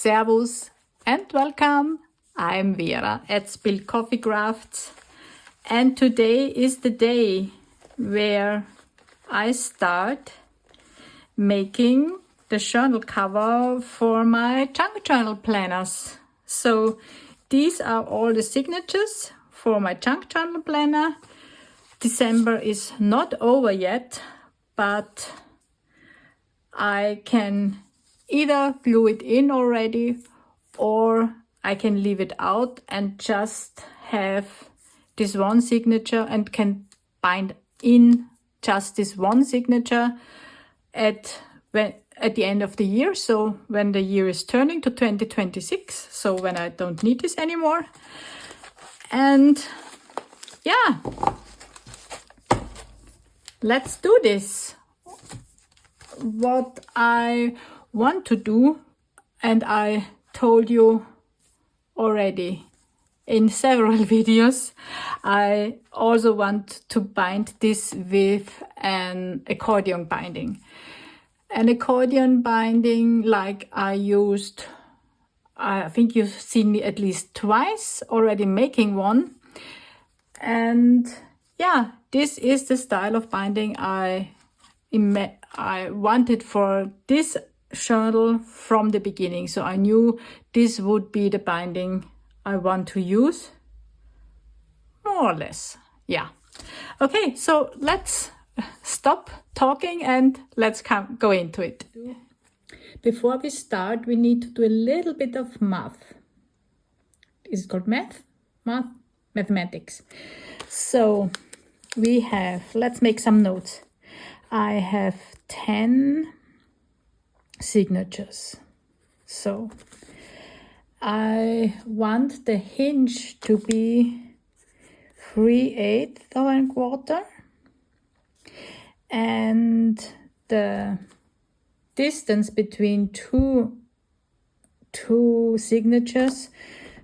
Servus and welcome. I'm Vera at Spilled Coffee Crafts, and today is the day where I start making the journal cover for my junk journal planners. So these are all the signatures for my junk journal planner. December is not over yet, but I can either glue it in already or I can leave it out and just have this one signature and can bind in just this one signature at the end of the year. So when the year is turning to 2026, so when I don't need this anymore. And yeah, let's do this. What I want to do, and I told you already in several videos, I also want to bind this with an accordion binding. An accordion binding like I used, I think you've seen me at least twice already making one. And yeah, this is the style of binding I wanted for this journal from the beginning. So I knew this would be the binding I want to use, more or less. Yeah. Okay, so let's stop talking and let's go into it. Before we start, we need to do a little bit of math. Is it called math? Mathematics. So we have, let's make some notes. I have 10 signatures. So I want the hinge to be 3/8 of a quarter, and the distance between two signatures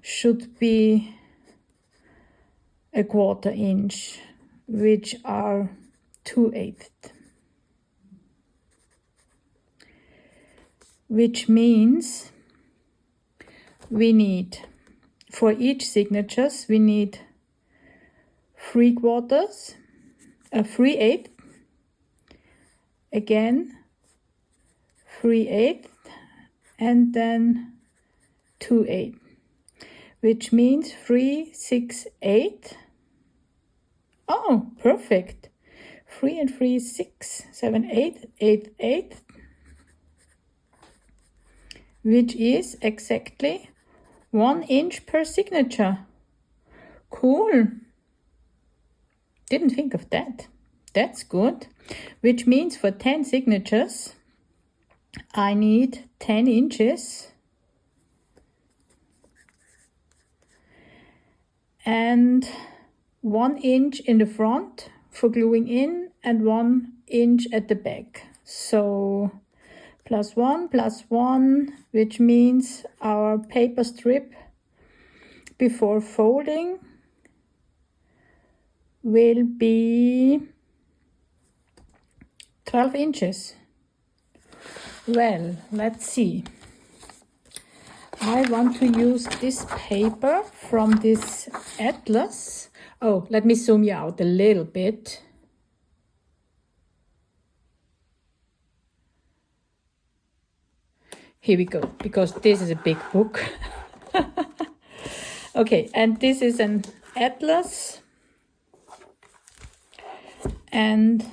should be 1/4 inch, which are 2/8. Which means we need, for each signatures, we need 3/4, 3/8, again 3/8, and then 2/8, which means 3, 6, 8. Oh, perfect. 3 and 3, 6, 7, 8, 8, 8. Which is exactly 1 inch per signature. Cool. Didn't think of that. That's good. Which means for 10 signatures, I need 10 inches. And 1 inch in the front for gluing in and 1 inch at the back. So +1, which means our paper strip before folding will be 12 inches. Well, let's see. I want to use this paper from this atlas. Oh, let me zoom you out a little bit. Here we go, because this is a big book. Okay, and this is an atlas. And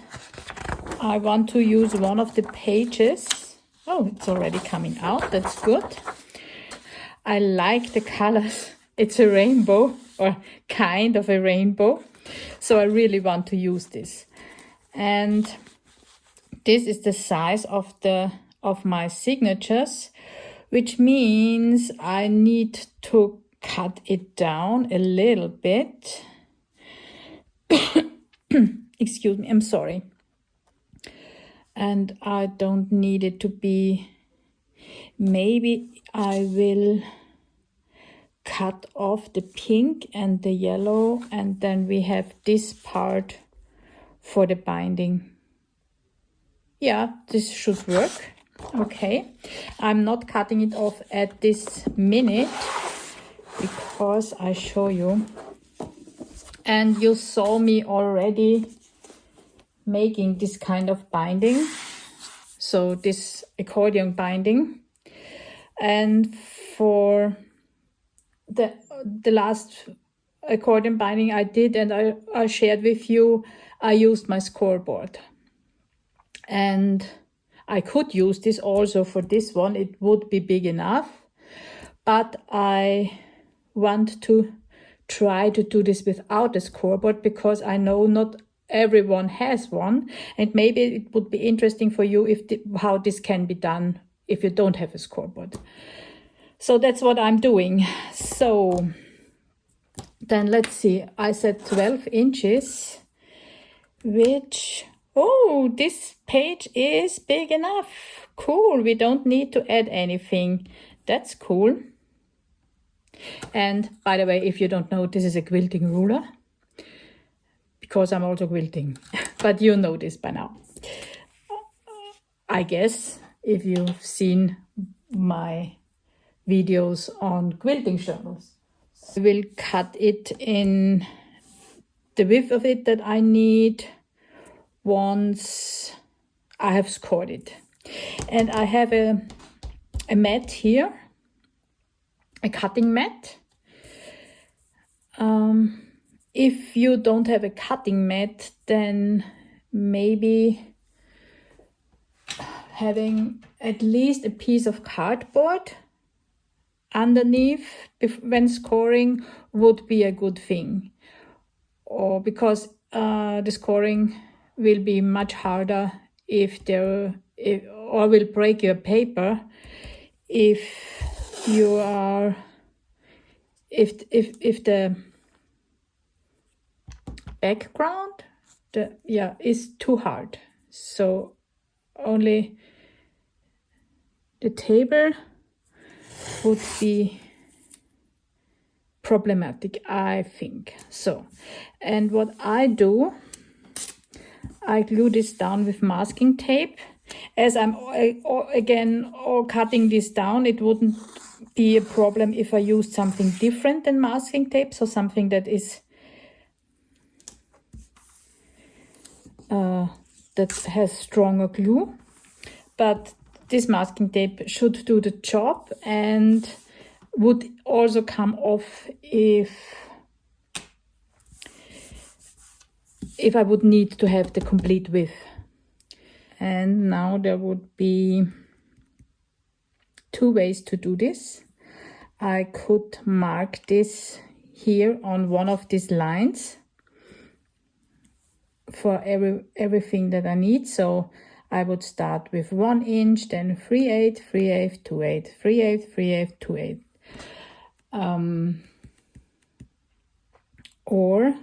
I want to use one of the pages. Oh, it's already coming out. That's good. I like the colors. It's a rainbow, or kind of a rainbow. So I really want to use this. And this is the size of my signatures, which means I need to cut it down a little bit. Excuse me, I'm sorry. And I don't need it to be, maybe I will cut off the pink and the yellow, and then we have this part for the binding. Yeah, this should work. Okay, I'm not cutting it off at this minute because I show you. And you saw me already making this kind of binding. So this accordion binding. And for the last accordion binding I did and I shared with you, I used my scoreboard. And I could use this also for this one. It would be big enough. But I want to try to do this without a scoreboard because I know not everyone has one. And maybe it would be interesting for you how this can be done if you don't have a scoreboard. So that's what I'm doing. So then let's see. I said 12 inches, which... Oh, this page is big enough. Cool. We don't need to add anything. That's cool. And by the way, if you don't know, this is a quilting ruler because I'm also quilting, but you know this by now. I guess if you've seen my videos on quilting journals. I will cut it in the width of it that I need once I have scored it. And I have a mat here, a cutting mat. If you don't have a cutting mat, then maybe having at least a piece of cardboard underneath when scoring would be a good thing. Or because the scoring will be much harder or will break your paper if the background is too hard. So only the table would be problematic, I think. So, and what I do, I glue this down with masking tape. As I'm again cutting this down, it wouldn't be a problem if I used something different than masking tape, so something that is that has stronger glue. But this masking tape should do the job and would also come off if I would need to have the complete width. And now there would be two ways to do this. I could mark this here on one of these lines for everything that I need. So I would start with 1 inch, then 3/8, 3/8, 2/8, 3/8, 3/8, 2/8. Or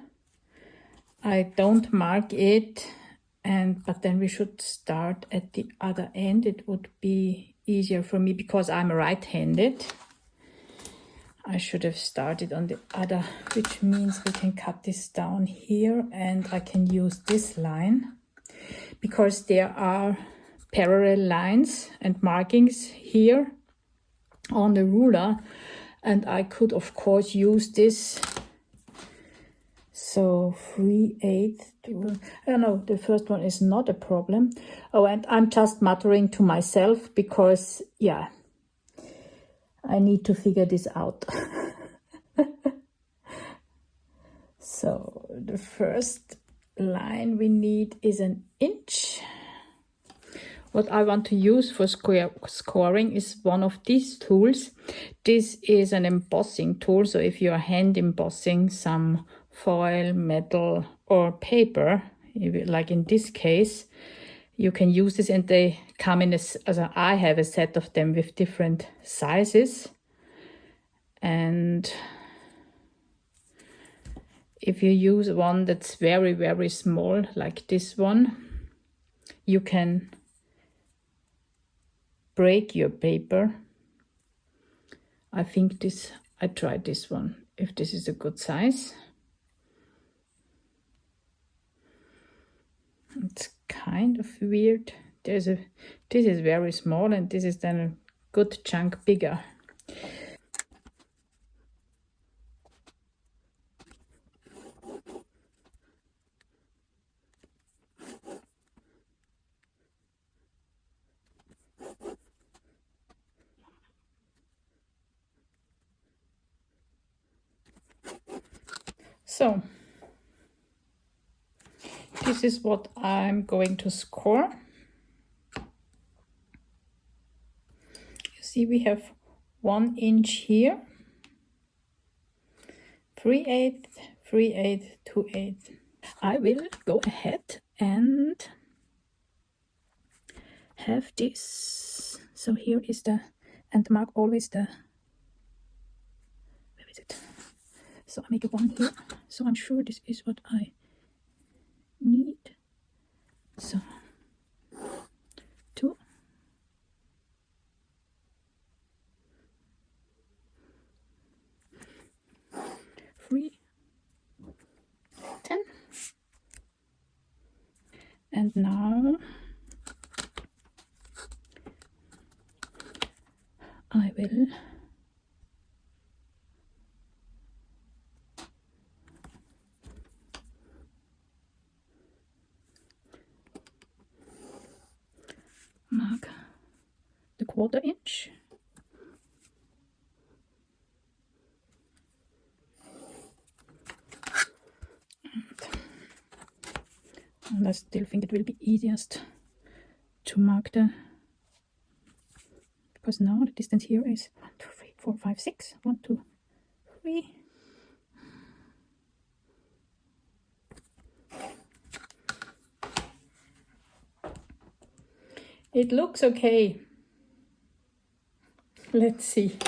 I don't mark it, but then we should start at the other end. It would be easier for me because I'm right-handed. I should have started on the other, which means we can cut this down here and I can use this line because there are parallel lines and markings here on the ruler, and I could of course use this. So 3/8, I don't know, the first one is not a problem. Oh, and I'm just muttering to myself because, yeah, I need to figure this out. So the first line we need is 1 inch. What I want to use for scoring is one of these tools. This is an embossing tool, so if you're hand embossing some foil, metal or paper, like in this case, you can use this, and they come in I have a set of them with different sizes. And if you use one that's very, very small, like this one, you can break your paper. I think I tried this one, if this is a good size. It's kind of weird this is very small, and this is then a good chunk bigger. So this is what I'm going to score. You see, we have 1 inch here, 3/8, 3/8, 2/8. I will go ahead and have this. So here is the, and mark always the, where is it? So I make a 1 here. So I'm sure this is what I need. So 2, 3, 10. And now I will mark the 1/4 inch. And I still think it will be easiest to mark the, because now the distance here is 1, 2, 3, 4, 5, 6. 1, 2, 3. It looks okay. Let's see.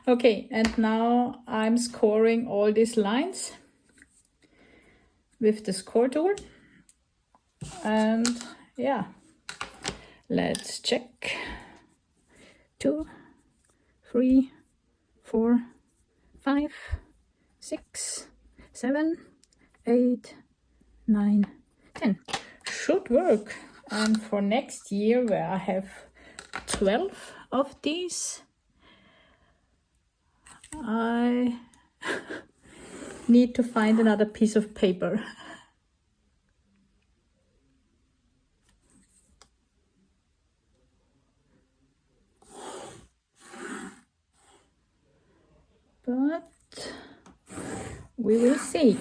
Okay, and now I'm scoring all these lines with the score tool. And yeah, let's check. 2, 3, 4, 5, 6, 7, 8, 9, 10. Should work. And for next year, where I have 12 of these, I need to find another piece of paper. But we will see.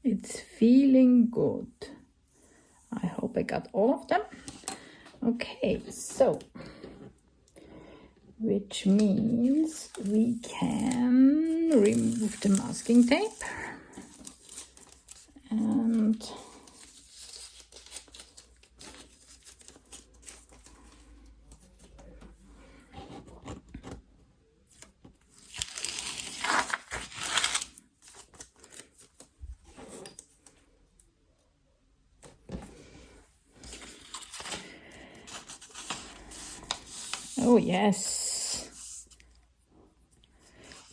It's feeling good. I hope I got all of them. Okay, so which means we can remove the masking tape and oh yes,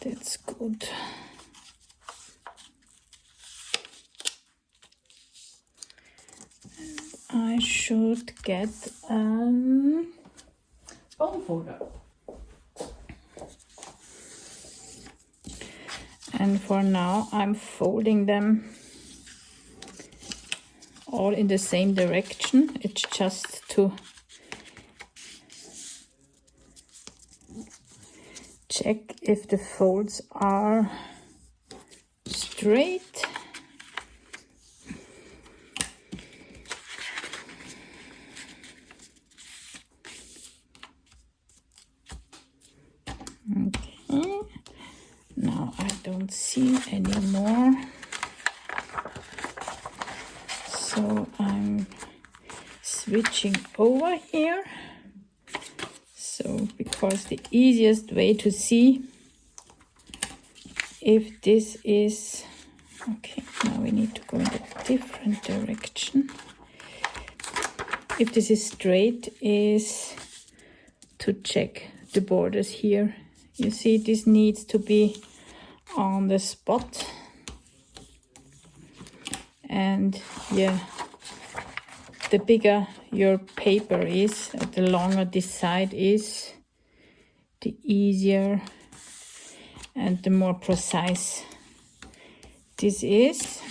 that's good. I should get a bone folder. And for now, I'm folding them all in the same direction. It's just to check if the folds are straight. Okay, now I don't see anymore, so I'm switching over here. So because the easiest way to see if this is, okay, now we need to go in a different direction. If this is straight, is to check the borders here. You see, this needs to be on the spot. And yeah, the bigger your paper is, the longer this side is, the easier and the more precise this is.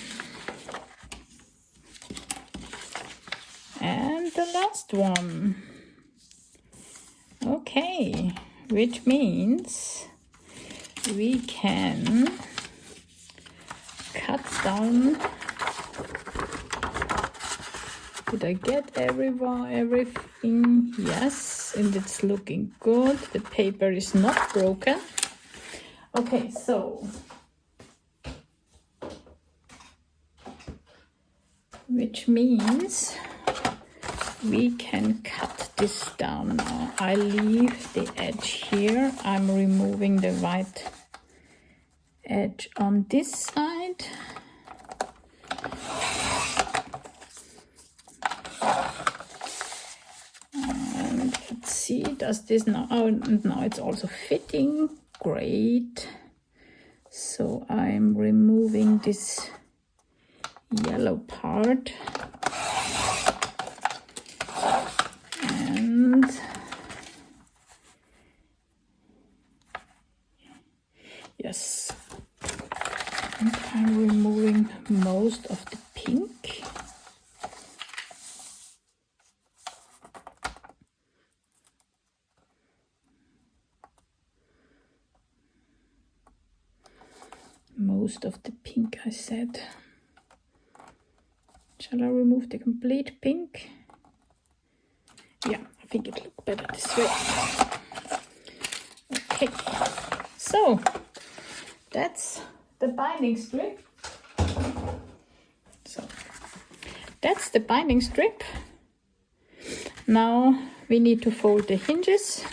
And the last one. Okay, which means we can cut down. Did I get everything? Yes, and it's looking good. The paper is not broken. Okay, so which means we can cut this down now. I leave the edge here. I'm removing the white edge on this side. And let's see, does this now? Oh, now it's also fitting. Great. So I'm removing this yellow part. And yes, and I'm removing most of the pink. Most of the pink, I said. Shall I remove the complete pink? Yeah, I think it looks better this way. Okay, so that's the binding strip. So that's the binding strip. Now we need to fold the hinges.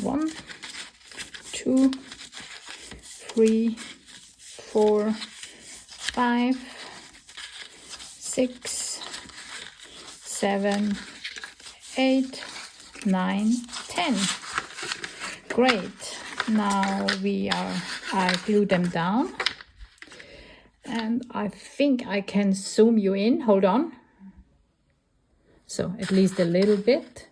One, two, 3, 4, 5, 6, 7, 8, 9, 10. Great. Now I glue them down. And I think I can zoom you in. Hold on. So at least a little bit.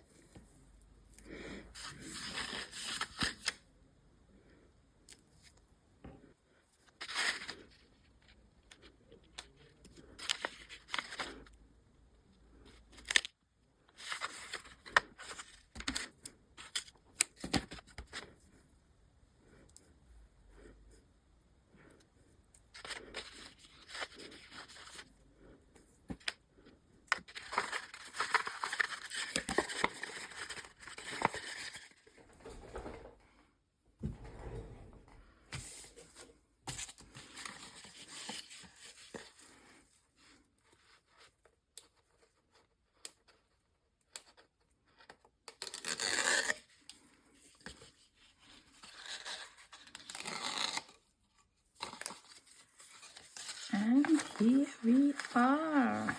And here we are.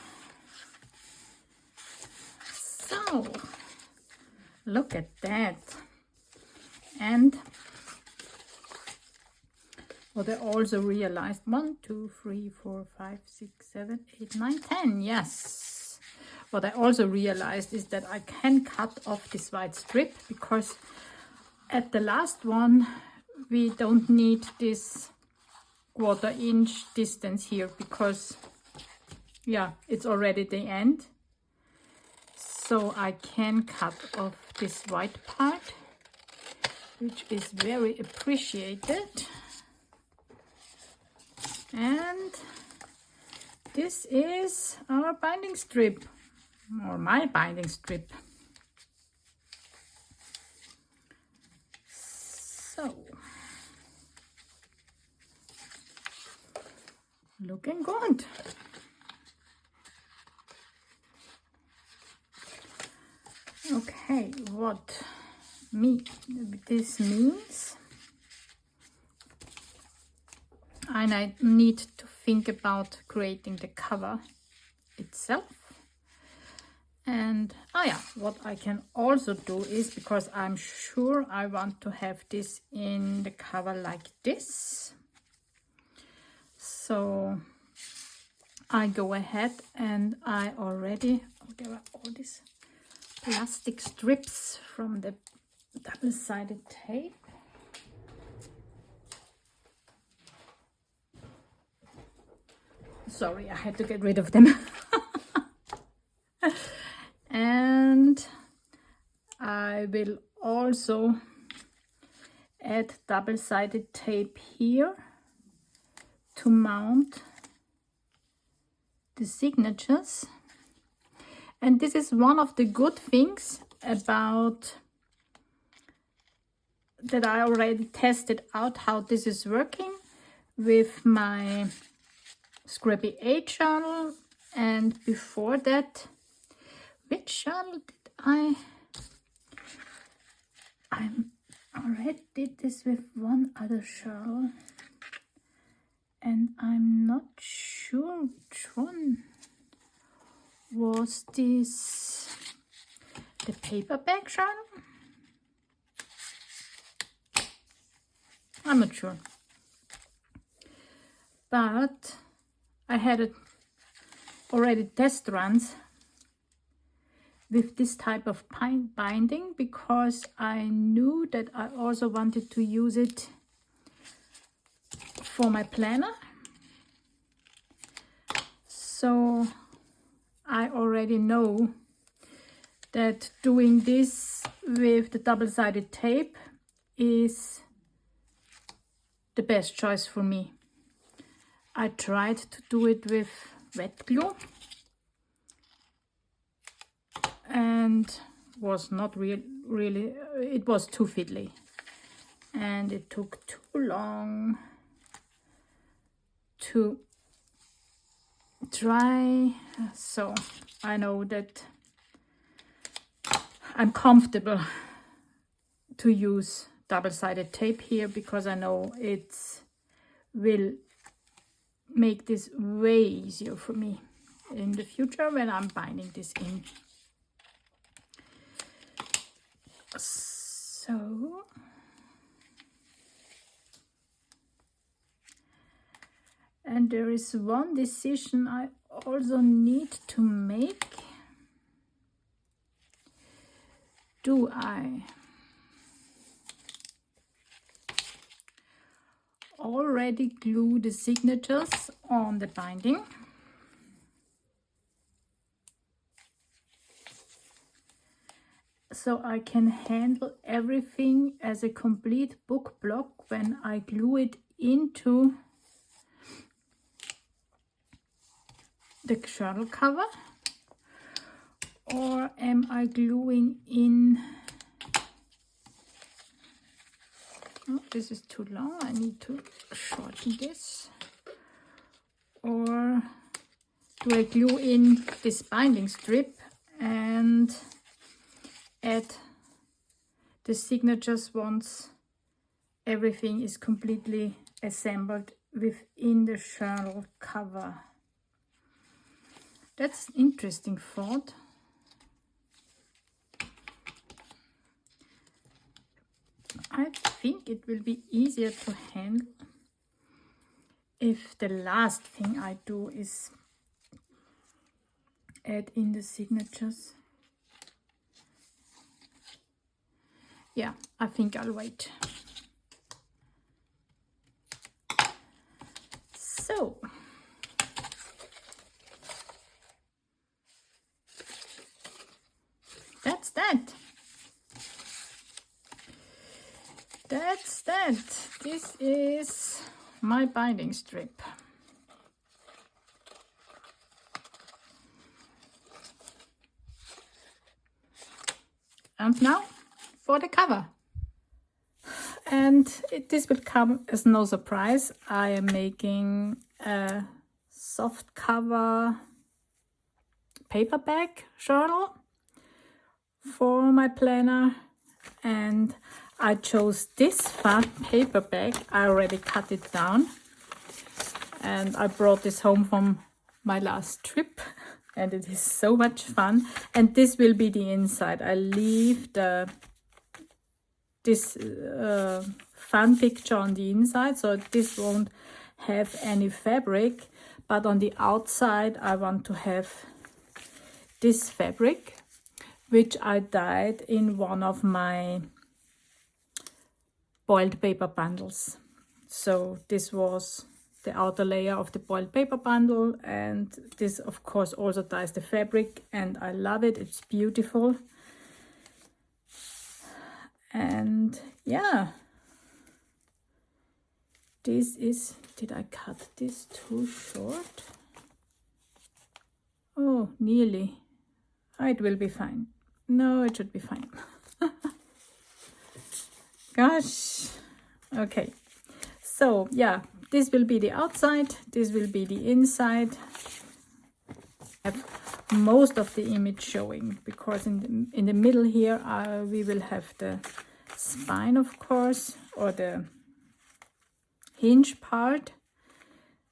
So, look at that. And what I also realized, 1, 2, 3, 4, 5, 6, 7, 8, 9, 10. Yes. What I also realized is that I can cut off this white strip, because at the last one we don't need this 1/4 inch distance here, because yeah, it's already the end. So I can cut off this white part, which is very appreciated. And this is our binding strip, or my binding strip. So looking good. Okay, what this means, I need to think about creating the cover itself. And what I can also do is, because I'm sure I want to have this in the cover like this, so I go ahead and I already, there are all these plastic strips from the double-sided tape. Sorry, I had to get rid of them. And I will also add double-sided tape here to mount the signatures. And this is one of the good things about that I already tested out how this is working with my Scrappy A journal, and before that, which journal did I already did this with one other journal, and I'm not sure which one was this. The paperback journal? I'm not sure, but I had it already test runs with this type of binding, because I knew that I also wanted to use it for my planner. So I already know that doing this with the double-sided tape is the best choice for me. I tried to do it with wet glue and was not really, it was too fiddly and it took too long to dry. So I know that I'm comfortable to use double-sided tape here, because I know it will make this way easier for me in the future when I'm binding this in. So and there is one decision I also need to make. Do I already glue the signatures on the binding, so I can handle everything as a complete book block when I glue it into the journal cover? Or am I gluing in? Oh, this is too long, I need to shorten this. Or do I glue in this binding strip and add the signatures once everything is completely assembled within the journal cover? That's an interesting thought. I think it will be easier to handle if the last thing I do is add in the signatures. Yeah, I think I'll wait. So that's that. That's that. This is my binding strip. And now for the cover. And this will come as no surprise. I am making a soft cover paperback journal for my planner, and I chose this fun paperback. I already cut it down, and I brought this home from my last trip, and it is so much fun. And this will be the inside. I leave this fun picture on the inside, so this won't have any fabric, but on the outside I want to have this fabric, which I dyed in one of my boiled paper bundles. So this was the outer layer of the boiled paper bundle, and this of course also dyes the fabric, and I love it. It's beautiful. And yeah, this is, did I cut this too short? Oh, nearly. It will be fine. No, it should be fine. Gosh. Okay. So yeah, this will be the outside. This will be the inside. I have most of the image showing, because in the middle here we will have the spine, of course, or the hinge part.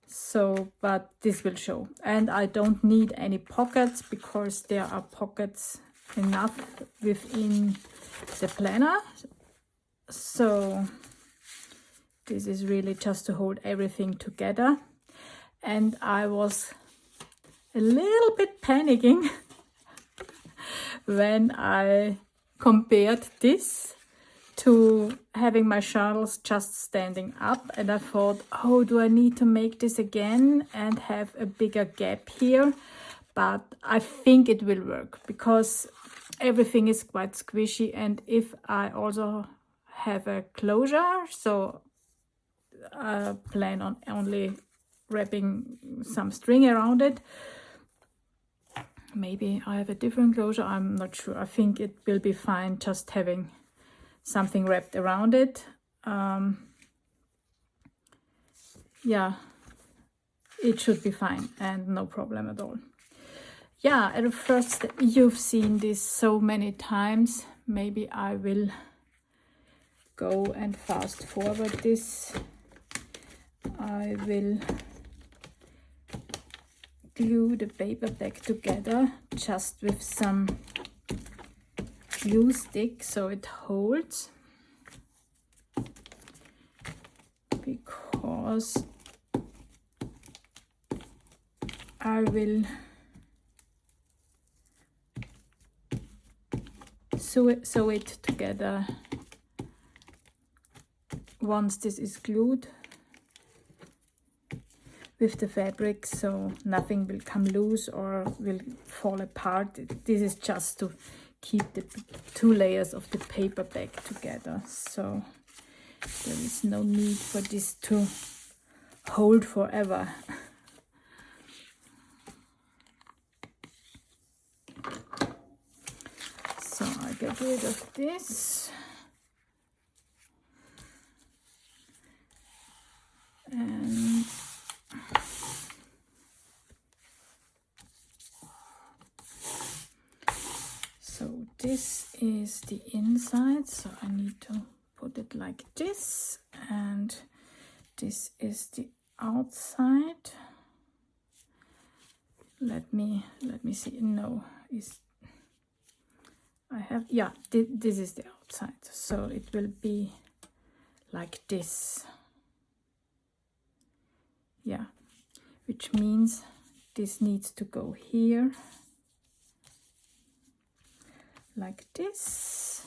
So, but this will show, and I don't need any pockets because there are pockets enough within the planner. So this is really just to hold everything together. And I was a little bit panicking when I compared this to having my journals just standing up, and I thought, oh, do I need to make this again and have a bigger gap here? But I think it will work because everything is quite squishy, and if I also have a closure, so I plan on only wrapping some string around it. Maybe I have a different closure, I'm not sure. I think it will be fine just having something wrapped around it. Yeah, it should be fine and no problem at all. Yeah, at first you've seen this so many times. Maybe I will go and fast forward this. I will glue the paper back together just with some glue stick so it holds, because I will sew it together once this is glued with the fabric, so nothing will come loose or will fall apart. This is just to keep the two layers of the paper back together, so there is no need for this to hold forever. So I get rid of this, and so this is the inside, so I need to put it like this, and this is the outside. Let me see. No, is I have, yeah, this is the outside, so it will be like this. Yeah, which means this needs to go here like this,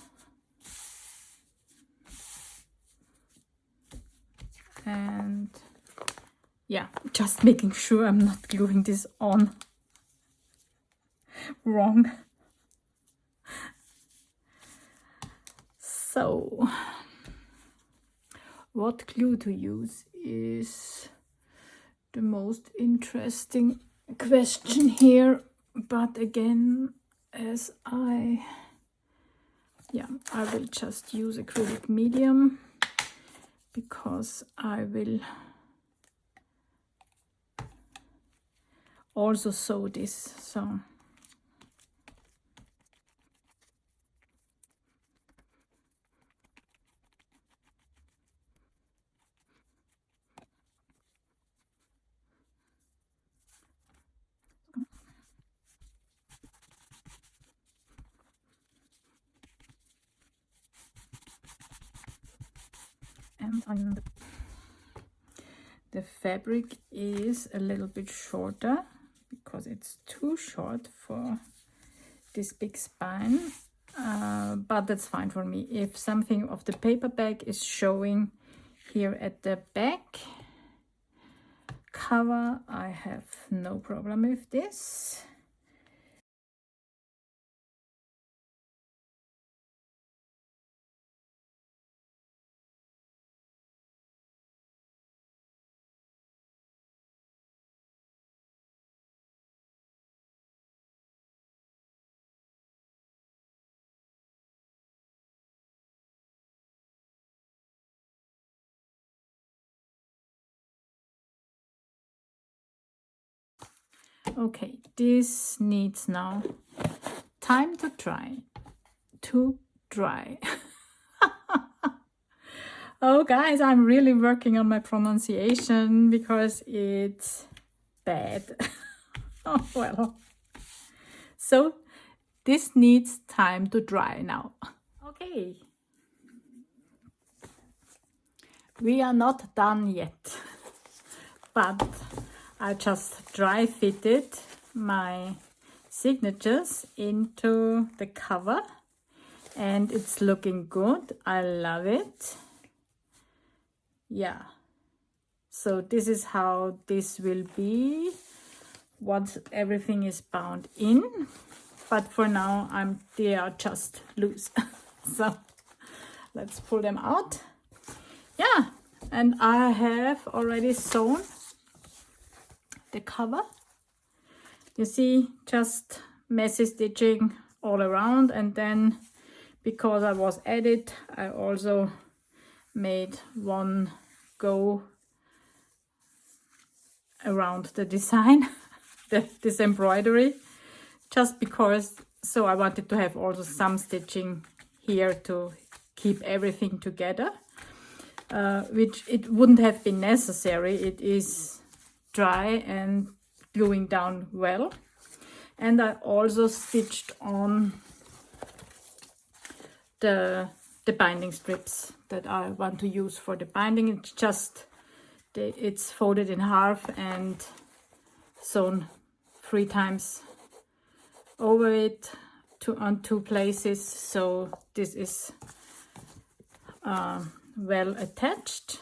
and yeah, just making sure I'm not gluing this on wrong. So what glue to use is the most interesting question here, but again, as I will just use acrylic medium, because I will also sew this, so and the fabric is a little bit shorter because it's too short for this big spine, but that's fine for me. If something of the paper bag is showing here at the back cover, I have no problem with this. Okay, this needs now time to dry. Oh guys, I'm really working on my pronunciation because it's bad. Oh well. So this needs time to dry now. Okay. We are not done yet, but I just dry fitted my signatures into the cover and it's looking good. I love it. Yeah. So this is how this will be once everything is bound in. But for now, they are just loose. So let's pull them out. Yeah, and I have already sewn the cover. You see, just messy stitching all around, and then because I was at it, I also made one go around the design, this embroidery, just because. So I wanted to have also some stitching here to keep everything together, which it wouldn't have been necessary. It is dry and gluing down well. And I also stitched on the binding strips that I want to use for the binding. It's just it's folded in half and sewn 3 times over it on 2 places, so this is well attached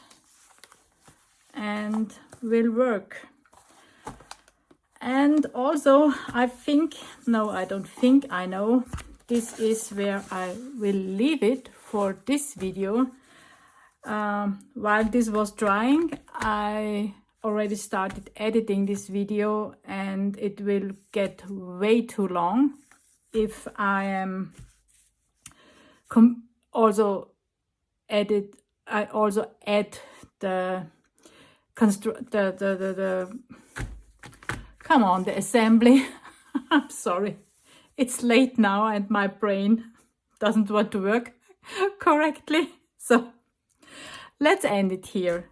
and will work. And also I know this is where I will leave it for this video. While this was drying, I already started editing this video and it will get way too long if I am also add the the assembly. I'm sorry, it's late now and my brain doesn't want to work correctly, so let's end it here.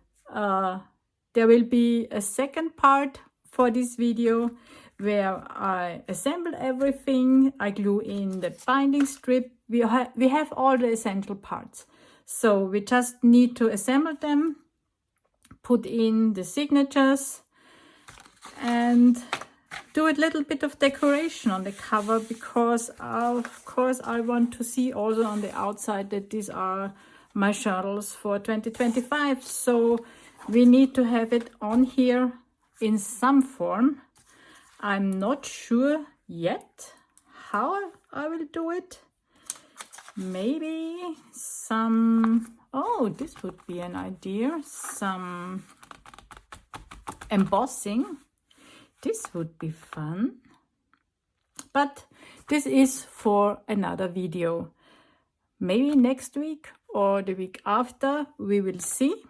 There will be a second part for this video where I assemble everything. I glue in the binding strip. We have all the essential parts, so we just need to assemble them, put in the signatures, and do a little bit of decoration on the cover, because of course I want to see also on the outside that these are my journals for 2025. So we need to have it on here in some form. I'm not sure yet how I will do it. Maybe some, oh, this would be an idea, some embossing. This would be fun. But this is for another video. Maybe next week or the week after, we will see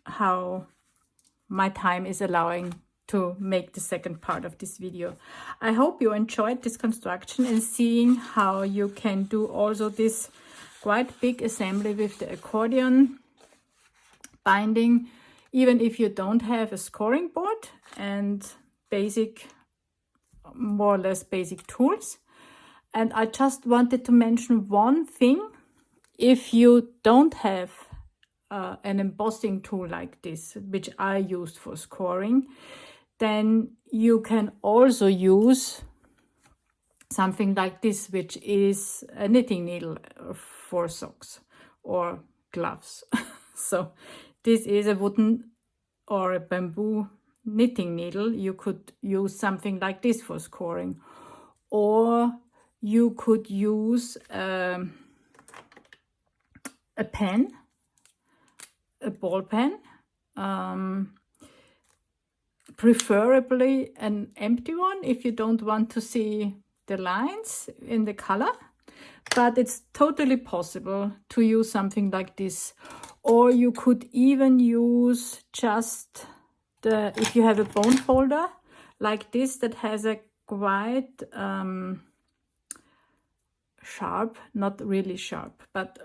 how my time is allowing to make the second part of this video. I hope you enjoyed this construction and seeing how you can do also this quite big assembly with the accordion binding, even if you don't have a scoring board and more or less basic tools. And I just wanted to mention one thing. If you don't have an embossing tool like this, which I used for scoring, then you can also use something like this, which is a knitting needle for socks or gloves. So this is a wooden or a bamboo knitting needle. You could use something like this for scoring, or you could use a pen, a ball pen, preferably an empty one if you don't want to see the lines in the color, but it's totally possible to use something like this. Or you could even use just if you have a bone folder like this that has a quite sharp, not really sharp, but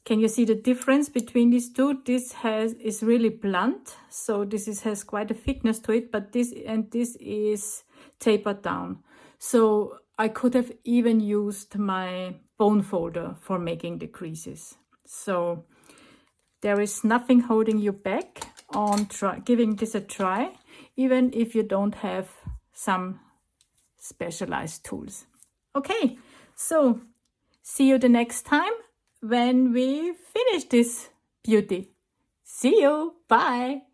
can you see the difference between these two? This is really blunt, so this has quite a thickness to it, but this is tapered down. So I could have even used my bone folder for making the creases. So there is nothing holding you back on giving this a try, even if you don't have some specialized tools. Okay, so see you the next time when we finish this beauty. See you. Bye.